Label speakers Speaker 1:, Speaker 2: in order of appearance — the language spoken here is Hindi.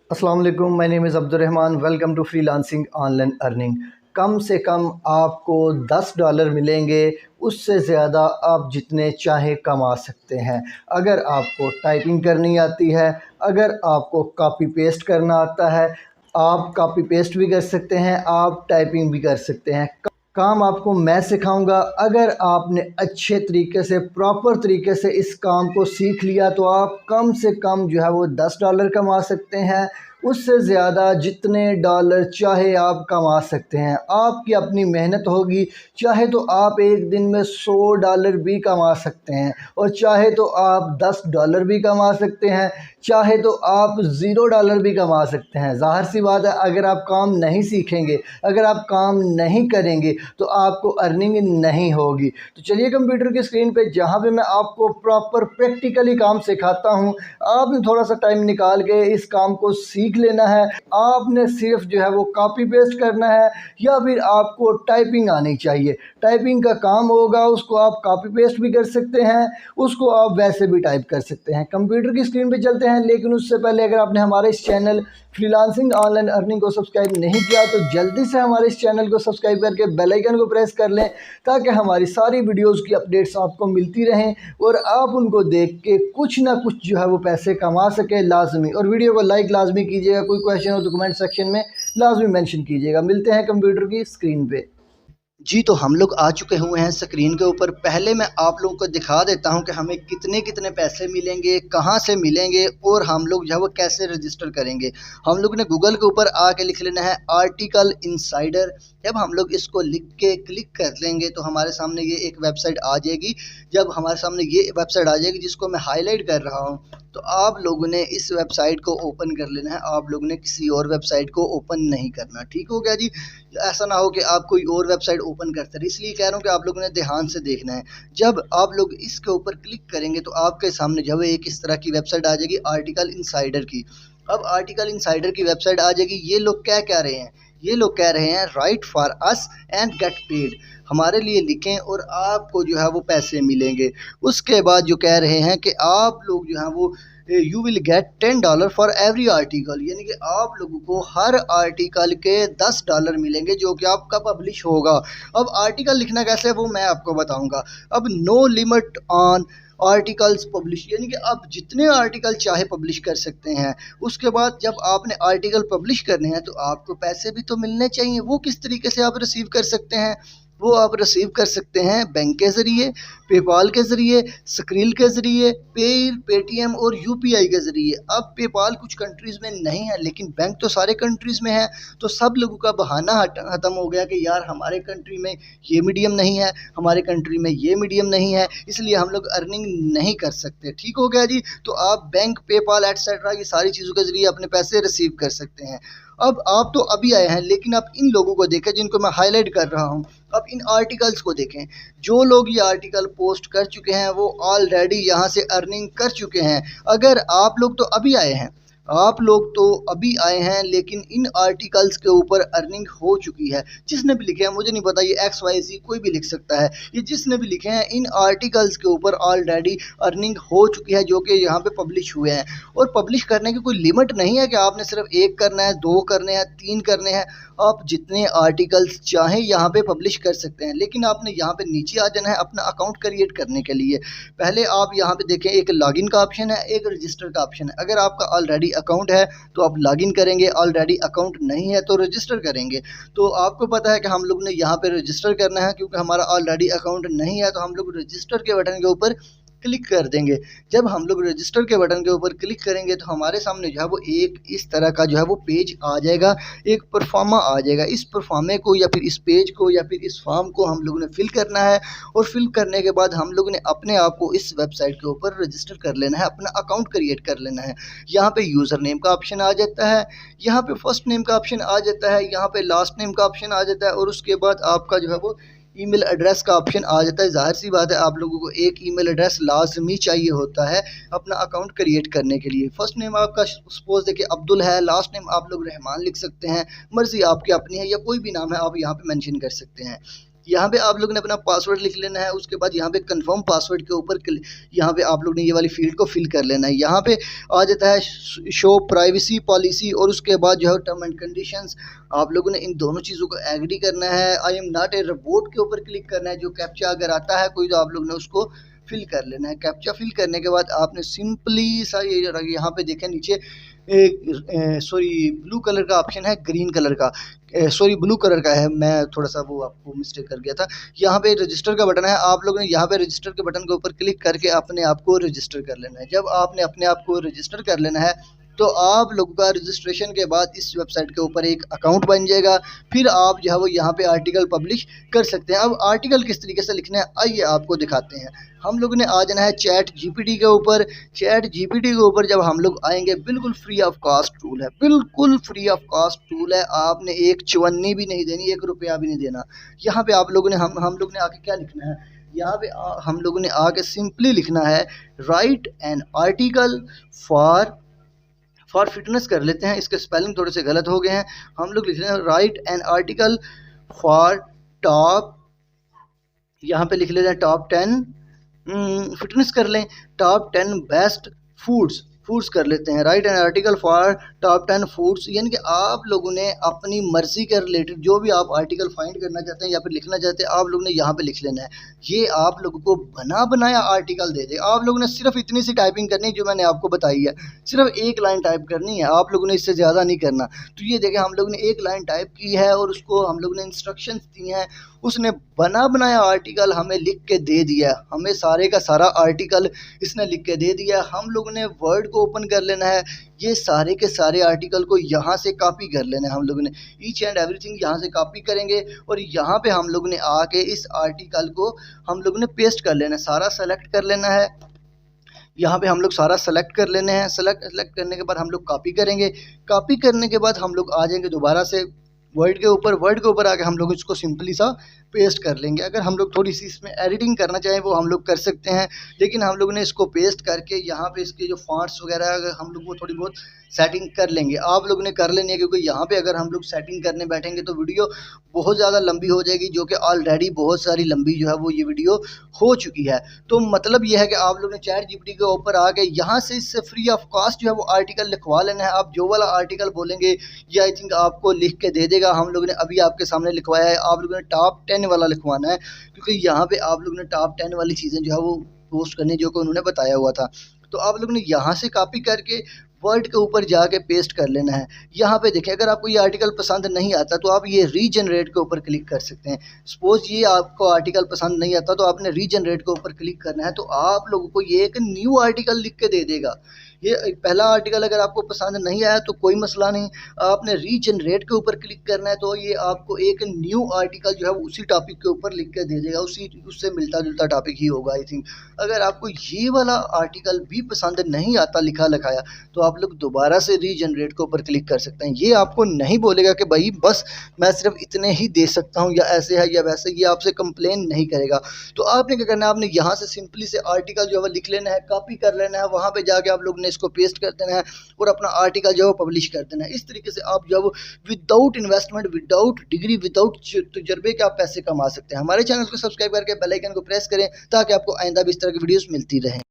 Speaker 1: अस्सलाम वालेकुम, my name is Abdurrahman. Welcome to freelancing online earning. कम से कम आपको $10 मिलेंगे, उससे ज़्यादा आप जितने चाहे कमा सकते हैं। अगर आपको टाइपिंग करनी आती है, अगर आपको कॉपी पेस्ट करना आता है, आप कॉपी पेस्ट भी कर सकते हैं, आप टाइपिंग भी कर सकते हैं। काम आपको मैं सिखाऊंगा। अगर आपने अच्छे तरीके से, प्रॉपर तरीके से इस काम को सीख लिया तो आप कम से कम जो है वो $10 कमा सकते हैं। उससे ज़्यादा जितने डॉलर चाहे आप कमा सकते हैं। आपकी अपनी मेहनत होगी, चाहे तो आप एक दिन में $100 भी कमा सकते हैं, और चाहे तो आप $10 भी कमा सकते हैं, चाहे तो आप $0 भी कमा सकते हैं। ज़ाहिर सी बात है, अगर आप काम नहीं सीखेंगे, अगर आप काम नहीं करेंगे तो आपको अर्निंग नहीं होगी। तो चलिए कंप्यूटर की स्क्रीन पे जहाँ पे मैं आपको प्रॉपर प्रैक्टिकली काम सिखाता हूँ, आपने थोड़ा सा टाइम निकाल के इस काम को सीख लेना है। आपने सिर्फ जो है वो कॉपी पेस्ट करना है, या फिर आपको टाइपिंग आनी चाहिए। टाइपिंग का काम होगा, उसको आप कॉपी पेस्ट भी कर सकते हैं, उसको आप वैसे भी टाइप कर सकते हैं। कंप्यूटर की स्क्रीन पे चलते हैं, लेकिन उससे पहले अगर आपने हमारे इस चैनल फ्रीलांसिंग ऑनलाइन अर्निंग को सब्सक्राइब नहीं किया तो जल्दी से हमारे इस चैनल को सब्सक्राइब करके बेल आइकन को प्रेस कर लें, ताकि हमारी सारी वीडियोस की अपडेट्स आपको मिलती रहें और आप उनको देख के कुछ ना कुछ जो है वो पैसे कमा सके लाजमी। और वीडियो को लाइक लाजमी कीजिएगा। कोई क्वेश्चन हो तो कमेंट सेक्शन में लाजमी मेंशन कीजिएगा। मिलते हैं कंप्यूटर की स्क्रीन पे।
Speaker 2: जी, तो हम लोग आ चुके हुए हैं स्क्रीन के ऊपर। पहले मैं आप लोगों को दिखा देता हूं कि हमें कितने कितने पैसे मिलेंगे, कहां से मिलेंगे और हम लोग जो है वो कैसे रजिस्टर करेंगे। हम लोग ने गूगल के ऊपर आके लिख लेना है आर्टिकल इनसाइडर। जब हम लोग इसको लिख के क्लिक कर लेंगे तो हमारे सामने ये एक वेबसाइट आ जाएगी। जब हमारे सामने ये वेबसाइट आ जाएगी जिसको मैं हाईलाइट कर रहा हूँ, तो आप लोगों ने इस वेबसाइट को ओपन कर लेना है। आप लोगों ने किसी और वेबसाइट को ओपन नहीं करना, ठीक हो गया जी। ऐसा ना हो कि आप कोई और वेबसाइट ओपन करते रहे, इसलिए कह रहा हूँ कि आप लोगों ने ध्यान से देखना है। जब आप लोग इसके ऊपर क्लिक करेंगे तो आपके सामने जो है एक इस तरह की वेबसाइट आ जाएगी आर्टिकल इनसाइडर की। अब आर्टिकल इनसाइडर की वेबसाइट आ जाएगी। ये लोग क्या कह रहे हैं, ये लोग कह रहे हैं right for us and get paid, हमारे लिए लिखें और आपको जो है वो पैसे मिलेंगे। उसके बाद जो कह रहे हैं कि आप लोग जो है वो you will get $10 for every article, यानी कि आप लोगों को हर आर्टिकल के $10 मिलेंगे जो कि आपका पब्लिश होगा। अब आर्टिकल लिखना कैसे है वो मैं आपको बताऊंगा। अब no limit on articles publish, यानी कि आप जितने आर्टिकल चाहे पब्लिश कर सकते हैं। उसके बाद जब आपने आर्टिकल पब्लिश करने हैं तो आपको पैसे भी तो मिलने चाहिए। वो किस तरीके से आप रिसीव कर सकते हैं, वो आप रिसीव कर सकते हैं बैंक के ज़रिए, पेपाल के ज़रिए, स्क्रिल के ज़रिए, पेटीएम और यूपीआई के ज़रिए। अब पेपाल कुछ कंट्रीज़ में नहीं है, लेकिन बैंक तो सारे कंट्रीज़ में है। तो सब लोगों का बहाना ख़त्म हो गया कि यार हमारे कंट्री में ये मीडियम नहीं है, हमारे कंट्री में ये मीडियम नहीं है, इसलिए हम लोग अर्निंग नहीं कर सकते। ठीक हो गया जी। तो आप बैंक, पेपाल एटसेट्रा ये सारी चीज़ों के ज़रिए अपने पैसे रिसीव कर सकते हैं। अब आप तो अभी आए हैं, लेकिन आप इन लोगों को देखें जिनको मैं हाईलाइट कर रहा हूँ। अब इन आर्टिकल्स को देखें। जो लोग ये आर्टिकल पोस्ट कर चुके हैं वो ऑलरेडी यहाँ से अर्निंग कर चुके हैं। अगर आप लोग तो अभी आए हैं, आप लोग तो अभी आए हैं, लेकिन इन आर्टिकल्स के ऊपर अर्निंग हो चुकी है। जिसने भी लिखे हैं, मुझे नहीं पता, ये XYZ कोई भी लिख सकता है। ये जिसने भी लिखे हैं इन आर्टिकल्स के ऊपर ऑलरेडी अर्निंग हो चुकी है, जो कि यहाँ पे पब्लिश हुए हैं। और पब्लिश करने की कोई लिमिट नहीं है कि आपने सिर्फ 1 करना है, 2 करने हैं, 3 करने हैं। आप जितने आर्टिकल्स चाहें यहाँ पे पब्लिश कर सकते हैं, लेकिन आपने यहाँ पे नीचे आ जाना है अपना अकाउंट क्रिएट करने के लिए। पहले आप यहाँ पे देखें, एक लॉगिन का ऑप्शन है, एक रजिस्टर का ऑप्शन है। अगर आपका ऑलरेडी अकाउंट है तो आप लॉगिन करेंगे, ऑलरेडी अकाउंट नहीं है तो रजिस्टर करेंगे। तो आपको पता है कि हम लोग ने यहाँ पे रजिस्टर करना है, क्योंकि हमारा ऑलरेडी अकाउंट नहीं है। तो हम लोग रजिस्टर के बटन के ऊपर क्लिक कर देंगे। जब हम लोग रजिस्टर के बटन के ऊपर क्लिक करेंगे तो हमारे सामने जो है वो एक इस तरह का जो है वो पेज आ जाएगा, एक परफॉर्मा आ जाएगा। इस परफॉर्मे को या फिर इस पेज को या फिर इस फॉर्म को हम लोगों ने फिल करना है, और फिल करने के बाद हम लोगों ने अपने आप को इस वेबसाइट के ऊपर रजिस्टर कर लेना है, अपना अकाउंट क्रिएट कर लेना है। यहाँ पे यूज़र नेम का ऑप्शन आ जाता है, यहाँ पे फर्स्ट नेम का ऑप्शन आ जाता है, यहाँ पे लास्ट नेम का ऑप्शन आ जाता है, और उसके बाद आपका जो है वो ईमेल एड्रेस का ऑप्शन आ जाता है। ज़ाहिर सी बात है, आप लोगों को एक ईमेल एड्रेस लाजमी चाहिए होता है अपना अकाउंट क्रिएट करने के लिए। फर्स्ट नेम आपका सपोज देखिए अब्दुल है, लास्ट नेम आप लोग रहमान लिख सकते हैं, मर्ज़ी आपकी अपनी है, या कोई भी नाम है आप यहाँ पे मेंशन कर सकते हैं। यहाँ पे आप लोगों ने अपना पासवर्ड लिख लेना है। उसके बाद यहाँ पे कंफर्म पासवर्ड के ऊपर यहाँ पे आप लोग ने ये वाली फील्ड को फिल कर लेना है। यहाँ पे आ जाता है शो प्राइवेसी पॉलिसी, और उसके बाद जो है टर्म एंड कंडीशंस। आप लोगों ने इन दोनों चीज़ों को एग्री करना है। I am not a robot के ऊपर क्लिक करना है। जो कैप्चा अगर आता है कोई तो आप लोग ने उसको फिल कर लेना है। कैप्चा फिल करने के बाद आपने सिंपली सा ये यहाँ पे देखें नीचे सॉरी ब्लू कलर का ऑप्शन है, ग्रीन कलर का सॉरी ब्लू कलर का है, मैं थोड़ा सा वो आपको मिस्टेक कर गया था। यहाँ पे रजिस्टर का बटन है। आप लोगों ने यहाँ पे रजिस्टर के बटन के ऊपर क्लिक करके अपने आप को रजिस्टर कर लेना है। जब आपने अपने आप को रजिस्टर कर लेना है तो आप लोगों का रजिस्ट्रेशन के बाद इस वेबसाइट के ऊपर एक अकाउंट बन जाएगा। फिर आप जो है वो यहाँ पे आर्टिकल पब्लिश कर सकते हैं। अब आर्टिकल किस तरीके से लिखना है आइए आपको दिखाते हैं। हम लोगों ने आ जाना है चैट जीपीटी के ऊपर। चैट जीपीटी के ऊपर जब हम लोग आएंगे, बिल्कुल फ्री ऑफ कॉस्ट टूल है, बिल्कुल फ्री ऑफ कॉस्ट टूल है। आपने एक चवन्नी भी नहीं देनी, 1 रुपया भी नहीं देना। यहाँ पे आप लोगों ने हम लोग ने आके क्या लिखना है, यहाँ पे हम लोगों ने आके सिंपली लिखना है right an article for fitness कर लेते हैं। इसके स्पेलिंग थोड़े से गलत हो गए हैं। हम लोग लिख रहे हैं right an article for top, यहाँ पे लिख लेते हैं टॉप 10 फिटनेस कर लें, टॉप 10 बेस्ट फूड्स कर लेते हैं। Right an article for top 10 foods, यानी कि आप लोगों ने अपनी मर्जी के रिलेटेड जो भी आप आर्टिकल फाइंड करना चाहते हैं या फिर लिखना चाहते हैं, आप लोगों ने यहाँ पे लिख लेना है। ये आप लोगों को बना बनाया आर्टिकल दे दे। आप लोगों ने सिर्फ इतनी सी टाइपिंग करनी है जो मैंने आपको बताई है, सिर्फ 1 लाइन टाइप करनी है। आप लोगों ने इससे ज़्यादा नहीं करना। तो ये देखें, हम लोगों ने 1 लाइन टाइप की है और उसको हम लोगों ने इंस्ट्रक्शंस दी हैं। उसने बना बनाया आर्टिकल हमें लिख के दे दिया। हमें सारे का सारा आर्टिकल इसने लिख के दे दिया। हम लोगों ने वर्ड को ओपन कर लेना है। ये सारे के सारे आर्टिकल को यहाँ से कॉपी कर लेना है। हम लोगों ने ईच एंड एवरीथिंग यहाँ से कॉपी करेंगे और यहाँ पे हम लोगों ने आके इस आर्टिकल को हम लोगों ने पेस्ट कर लेना है। सारा सेलेक्ट कर लेना है। यहाँ पे हम लोग सारा सेलेक्ट कर लेने हैं। सेलेक्ट करने के बाद हम लोग कॉपी करेंगे। कॉपी करने के बाद हम लोग आ जाएंगे दोबारा से वर्ड के ऊपर आके हम लोग इसको सिंपली सा पेस्ट कर लेंगे। अगर हम लोग थोड़ी सी इसमें एडिटिंग करना चाहें वो हम लोग कर सकते हैं, लेकिन हम लोगों ने इसको पेस्ट करके यहाँ पे इसके जो फॉन्ट्स वगैरह अगर हम लोग वो थोड़ी बहुत सेटिंग कर लेंगे। आप लोगों ने कर लेनी है, क्योंकि यहाँ पे अगर हम लोग सेटिंग करने बैठेंगे तो वीडियो बहुत ज़्यादा लंबी हो जाएगी, जो कि ऑलरेडी बहुत सारी लंबी जो है वो ये वीडियो हो चुकी है। तो मतलब ये है कि आप लोग ने चैट जीपीटी के ऊपर आके यहाँ से इससे फ्री ऑफ कॉस्ट जो है वो आर्टिकल लिखवा लेना है। आप जो वाला आर्टिकल बोलेंगे ये आई थिंक आपको लिख के दे देगा। हम लोगों ने अभी आपके सामने लिखवाया है। आप लोगों ने टॉप 10 वाला लिखवाना है, क्योंकि यहाँ पे आप लोगों ने टॉप 10 वाली चीज़ें जो है वो पोस्ट करनी, जो कि उन्होंने बताया हुआ था। तो आप लोगों ने यहाँ से कॉपी करके वर्ड के ऊपर जाके पेस्ट कर लेना है। यहाँ पे देखिए, अगर आपको ये आर्टिकल पसंद नहीं आता तो आप ये रीजनरेट के ऊपर क्लिक कर सकते हैं। सपोज ये आपको आर्टिकल पसंद नहीं आता तो आपने रीजनरेट के ऊपर क्लिक करना है, तो आप लोगों को ये एक न्यू आर्टिकल लिख के दे देगा। ये पहला आर्टिकल अगर आपको पसंद नहीं आया तो कोई मसला नहीं, आपने रीजनरेट के ऊपर क्लिक करना है, तो ये आपको एक न्यू आर्टिकल जो है उसी टॉपिक के ऊपर लिख के दे देगा। उससे मिलता जुलता टॉपिक ही होगा आई थिंक। अगर आपको ये वाला आर्टिकल भी पसंद नहीं आता लिखा लिखाया, तो आप लोग दोबारा से रीजनरेट के ऊपर क्लिक कर सकते हैं। ये आपको नहीं बोलेगा कि भाई बस मैं सिर्फ इतने ही दे सकता हूँ, या ऐसे है या वैसे। ये आपसे कंप्लेन नहीं करेगा। तो आपने क्या करना है, आपने यहाँ से सिंपली से आर्टिकल जो है लिख लेना है, कॉपी कर लेना है। वहाँ पे जाके आप लोग ने इसको पेस्ट कर देना है और अपना आर्टिकल जो है पब्लिश कर देना है। इस तरीके से आप जब without investment, without degree, without तजुर्बे के आप पैसे कमा सकते हैं। हमारे चैनल को सब्सक्राइब करके बेल आइकन को प्रेस करें ताकि आपको आइंदा भी इस तरह की वीडियोस मिलती रहें।